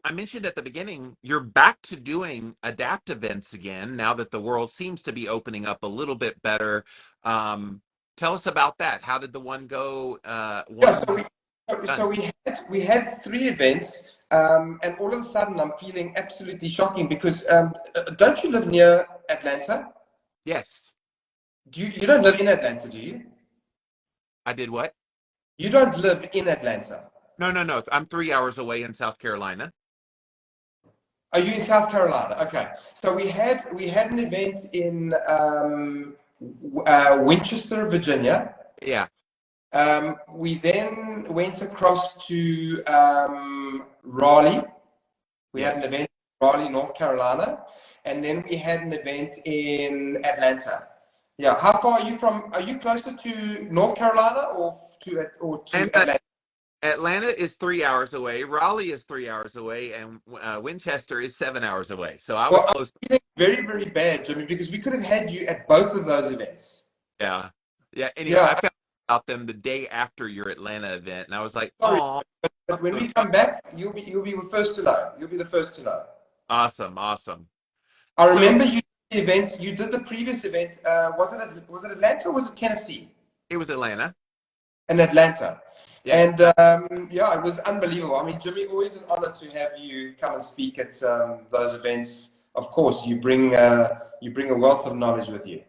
I mentioned at the beginning, you're back to doing adapt events again now that the world seems to be opening up a little bit better. Um, Tell us about that. How did the one go? Yeah, One so done. we had three events, and all of a sudden I'm feeling absolutely shocking because don't you live near Atlanta? Yes. You don't live in Atlanta, do you? I did what? You don't live in Atlanta. No, no, no. I'm 3 hours away in South Carolina. Are you in South Carolina? Okay. So we had an event in Winchester, Virginia. Yeah. We then went across to Raleigh. We had an Yes. event in Raleigh, North Carolina, and then we had an event in Atlanta. Yeah. How far are you from? Are you closer to North Carolina or to And Atlanta? Atlanta is 3 hours away. Raleigh is 3 hours away, and Winchester is 7 hours away. So I was Well, I'm close. feeling very, very bad, Jimmy, because we could have had you at both of those events. Yeah. Yeah. Anyway, I Yeah. found out them the day after your Atlanta event, and I was like, Sorry, oh, but when we come back, you'll be the first to know. You'll be the first to know. awesome, awesome. I So remember you did the event. You did the previous event. Was it Atlanta or was it Tennessee? it was Atlanta. In Atlanta. Yep. And yeah, it was unbelievable. I mean, Jimmy, always an honor to have you come and speak at those events. Of course, you bring a wealth of knowledge with you.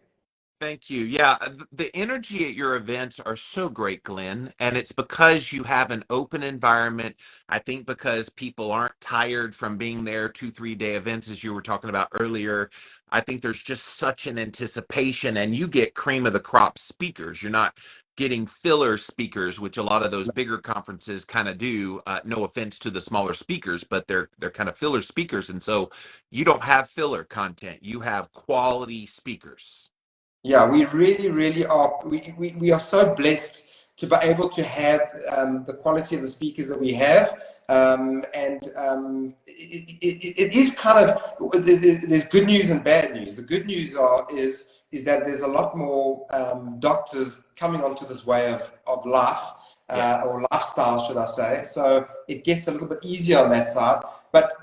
Thank you. Yeah, the energy at your events are so great, Glenn, and it's because you have an open environment. I think because people aren't tired from being there 2, 3 day events, as you were talking about earlier. I think there's just such an anticipation, and you get cream of the crop speakers. You're not getting filler speakers, which a lot of those bigger conferences kind of do. No offense to the smaller speakers, but they're kind of filler speakers, and so you don't have filler content. You have quality speakers. Yeah, we really, really are. We are so blessed to be able to have the quality of the speakers that we have. And it is kind of, there's good news and bad news. The good news is that there's a lot more doctors coming onto this way of life, Yeah. or lifestyle, should I say. So it gets a little bit easier on that side. But,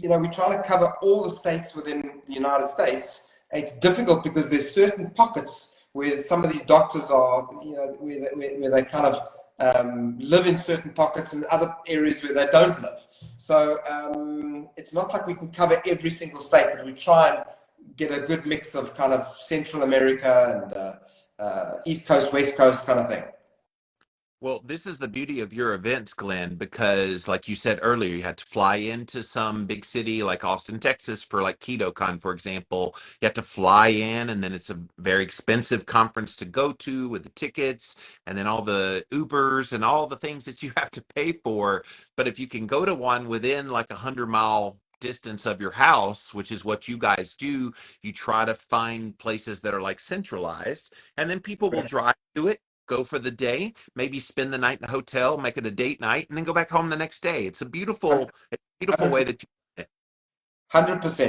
we're trying to cover all the states within the United States. It's difficult because there's certain pockets where some of these doctors are, where they kind of live in certain pockets and other areas where they don't live. So it's not like we can cover every single state, but we try and get a good mix of kind of Central America and East Coast, West Coast kind of thing. Well, this is the beauty of your events, Glenn, because like you said earlier, you had to fly into some big city like Austin, Texas for like KetoCon, for example. You have to fly in, and then it's a very expensive conference to go to with the tickets and then all the Ubers and all the things that you have to pay for. But if you can go to one within like 100-mile distance of your house, which is what you guys do, you try to find places that are like centralized, and then people will drive to it, go for the day, maybe spend the night in a hotel, make it a date night, and then go back home the next day. It's a beautiful way that you. 100%.